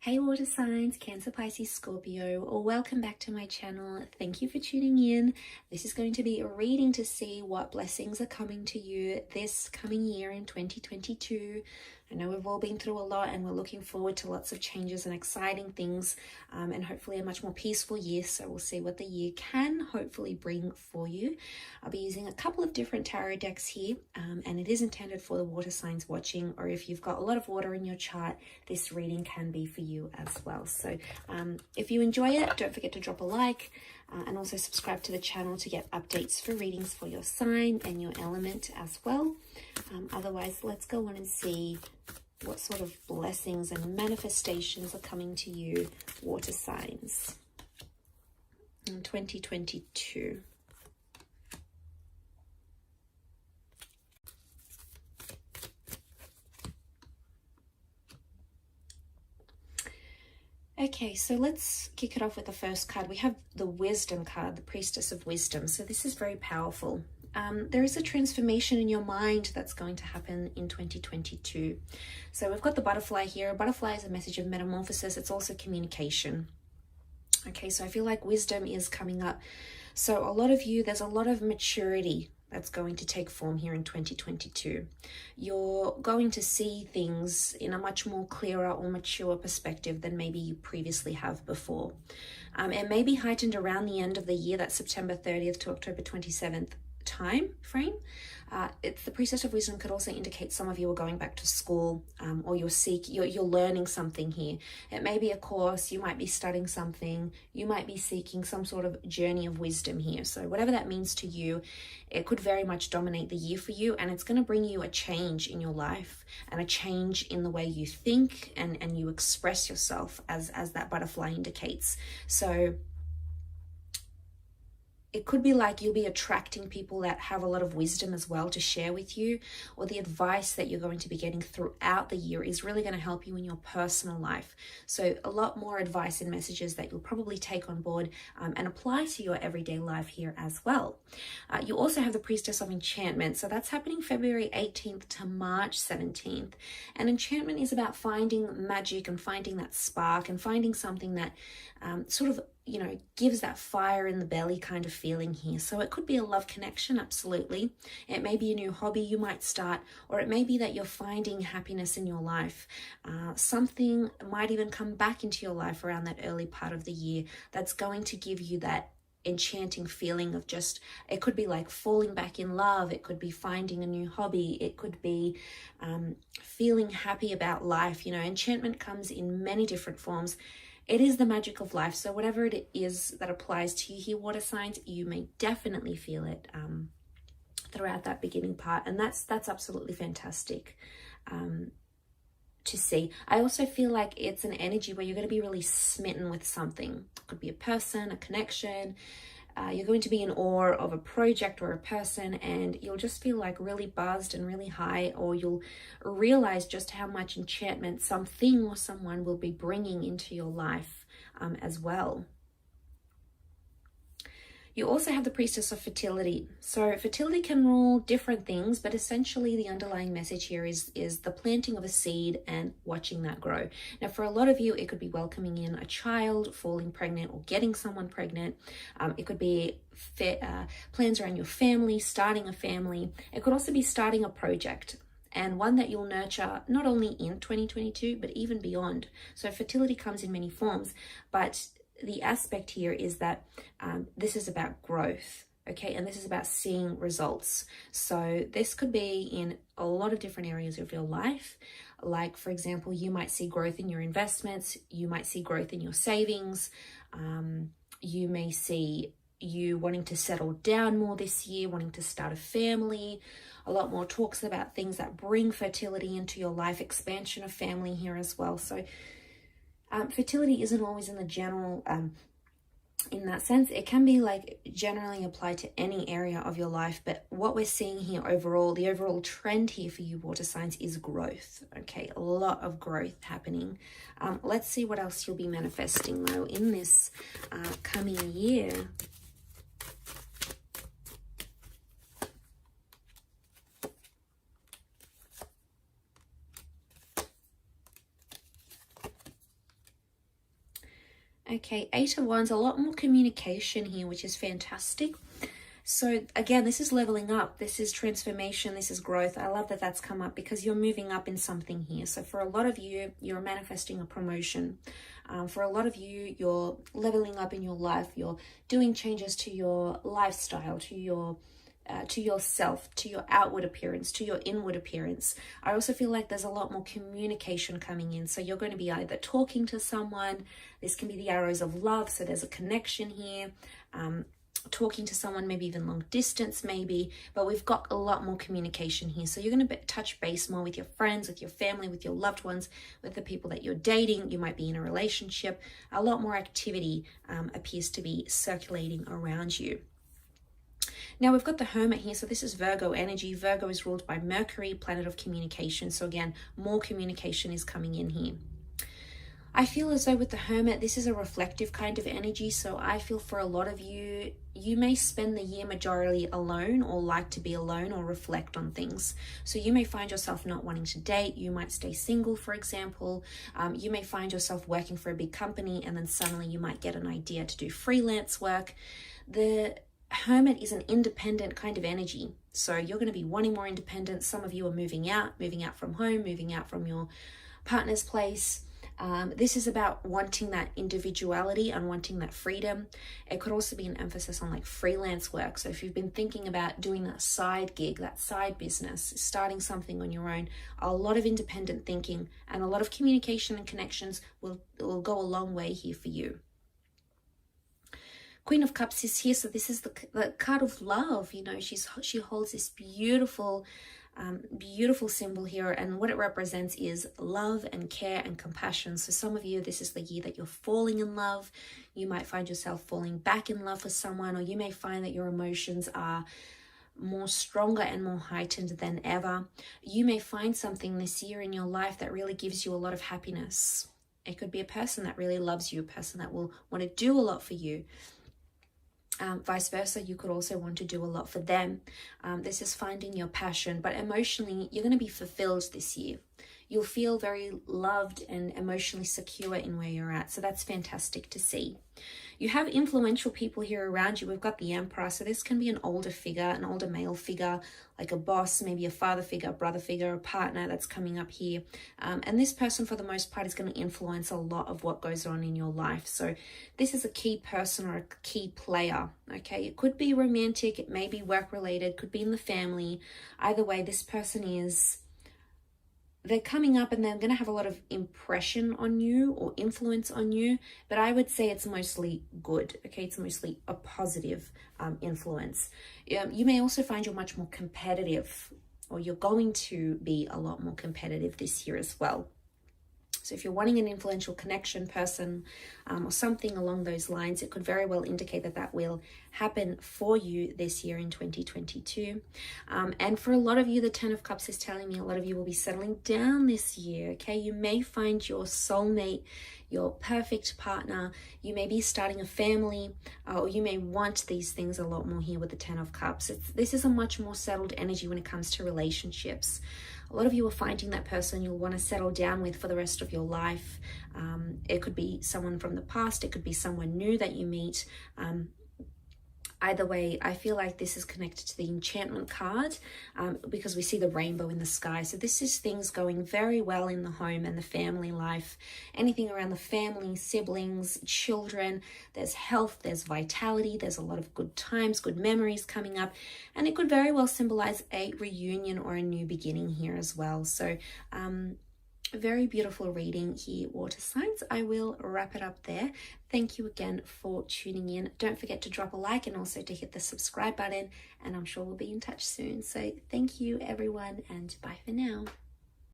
Hey water signs, Cancer, Pisces, Scorpio, or welcome back to my channel. Thank you for tuning in. This is going to be a reading to see what blessings are coming to you this coming year in 2022. I know we've all been through a lot and we're looking forward to lots of changes and exciting things and hopefully a much more peaceful year. So we'll see what the year can hopefully bring for you. I'll be using a couple of different tarot decks here and it is intended for the water signs watching, or if you've got a lot of water in your chart, this reading can be for you as well. So if you enjoy it, don't forget to drop a like and also subscribe to the channel to get updates for readings for your sign and your element as well. Otherwise, let's go on and see what sort of blessings and manifestations are coming to you, water signs, in 2022. Okay, so let's kick it off with the first card. We have the Wisdom card, the Priestess of Wisdom. So this is very powerful. There is a transformation in your mind that's going to happen in 2022. So we've got the butterfly here. A butterfly is a message of metamorphosis. It's also communication. Okay, so I feel like wisdom is coming up. So a lot of you, there's a lot of maturity that's going to take form here in 2022. You're going to see things in a much more clearer or mature perspective than maybe you previously have before. It may be heightened around the end of the year, that's September 30th to October 27th time frame. It's the Priestess of Wisdom could also indicate some of you are going back to school or you're learning something here. It may be a course, you might be studying something, you might be seeking some sort of journey of wisdom here. So whatever that means to you, it could very much dominate the year for you, and it's going to bring you a change in your life and a change in the way you think and you express yourself as that butterfly indicates. So it could be like you'll be attracting people that have a lot of wisdom as well to share with you, or the advice that you're going to be getting throughout the year is really going to help you in your personal life. So a lot more advice and messages that you'll probably take on board and apply to your everyday life here as well. You also have the Priestess of Enchantment. So that's happening February 18th to March 17th. And enchantment is about finding magic and finding that spark and finding something that sort of, you know, gives that fire in the belly kind of feeling here. So it could be a love connection, absolutely. It may be a new hobby you might start, or it may be that you're finding happiness in your life. Something might even come back into your life around that early part of the year that's going to give you that enchanting feeling of just, it could be like falling back in love, it could be finding a new hobby, it could be feeling happy about life. You know, enchantment comes in many different forms. It is the magic of life. So whatever it is that applies to you here, water signs, you may definitely feel it throughout that beginning part. And that's absolutely fantastic to see. I also feel like it's an energy where you're going to be really smitten with something. It could be a person, a connection. You're going to be in awe of a project or a person, and you'll just feel like really buzzed and really high, or you'll realize just how much enchantment something or someone will be bringing into your life as well. You also have the Priestess of Fertility. So fertility can rule different things, but essentially the underlying message here is the planting of a seed and watching that grow. Now, for a lot of you, it could be welcoming in a child, falling pregnant, or getting someone pregnant. It could be plans around your family, starting a family. It could also be starting a project, and one that you'll nurture not only in 2022, but even beyond. So fertility comes in many forms, but the aspect here is that this is about growth, okay? And this is about seeing results. So this could be in a lot of different areas of your life. Like, for example, you might see growth in your investments. You might see growth in your savings. You may see you wanting to settle down more this year, wanting to start a family. A lot more talks about things that bring fertility into your life, expansion of family here as well. So fertility isn't always in the general, in that sense. It can be like generally applied to any area of your life, but what we're seeing here overall, the overall trend here for you water signs is growth, okay? A lot of growth happening. Let's see what else you'll be manifesting though in this coming year. Okay, Eight of Wands, a lot more communication here, which is fantastic. So again, this is leveling up. This is transformation. This is growth. I love that that's come up because you're moving up in something here. So for a lot of you, you're manifesting a promotion. For a lot of you, you're leveling up in your life. You're doing changes to your lifestyle, to yourself, to your outward appearance, to your inward appearance. I also feel like there's a lot more communication coming in. So you're going to be either talking to someone. This can be the arrows of love. So there's a connection here. Talking to someone, maybe even long distance, maybe, but we've got a lot more communication here. So you're going to touch base more with your friends, with your family, with your loved ones, with the people that you're dating. You might be in a relationship. A lot more activity appears to be circulating around you. Now we've got the Hermit here. So this is Virgo energy. Virgo is ruled by Mercury, planet of communication. So again, more communication is coming in here. I feel as though with the Hermit, this is a reflective kind of energy. So I feel for a lot of you, you may spend the year majority alone or like to be alone or reflect on things. So you may find yourself not wanting to date. You might stay single, for example. You may find yourself working for a big company and then suddenly you might get an idea to do freelance work. The Hermit is an independent kind of energy. So you're going to be wanting more independence. Some of you are moving out from home, moving out from your partner's place. This is about wanting that individuality and wanting that freedom. It could also be an emphasis on like freelance work. So if you've been thinking about doing that side gig, that side business, starting something on your own, a lot of independent thinking and a lot of communication and connections will go a long way here for you. Queen of Cups is here. So this is the card of love. You know, she holds this beautiful symbol here, and what it represents is love and care and compassion. So some of you, this is the year that you're falling in love. You might find yourself falling back in love with someone, or you may find that your emotions are more stronger and more heightened than ever. You may find something this year in your life that really gives you a lot of happiness. It could be a person that really loves you, a person that will want to do a lot for you. Vice versa, you could also want to do a lot for them. This is finding your passion, but emotionally, you're going to be fulfilled this year. You'll feel very loved and emotionally secure in where you're at. So that's fantastic to see. You have influential people here around you. We've got the Emperor. So this can be an older figure, an older male figure, like a boss, maybe a father figure, a brother figure, a partner that's coming up here. And this person, for the most part, is going to influence a lot of what goes on in your life. So this is a key person or a key player, okay? It could be romantic. It may be work-related. Could be in the family. Either way, this person is... they're coming up and they're going to have a lot of impression on you or influence on you, but I would say it's mostly good, okay? It's mostly a positive influence. You may also find you're much more competitive, or you're going to be a lot more competitive this year as well. So if you're wanting an influential connection person or something along those lines, it could very well indicate that that will happen for you this year in 2022. And for a lot of you, the Ten of Cups is telling me a lot of you will be settling down this year, okay? You may find your soulmate, your perfect partner. You may be starting a family, or you may want these things a lot more here with the Ten of Cups. This is a much more settled energy when it comes to relationships. A lot of you are finding that person you'll want to settle down with for the rest of your life. It could be someone from the past. It could be someone new that you meet. Either way, I feel like this is connected to the enchantment card because we see the rainbow in the sky. So this is things going very well in the home and the family life. Anything around the family, siblings, children. There's health, there's vitality, there's a lot of good times, good memories coming up. And it could very well symbolize a reunion or a new beginning here as well. So very beautiful reading here, water signs. I will wrap it up there. Thank you again for tuning in. Don't forget to drop a like and also to hit the subscribe button, and I'm sure we'll be in touch soon. So thank you everyone, and bye for now.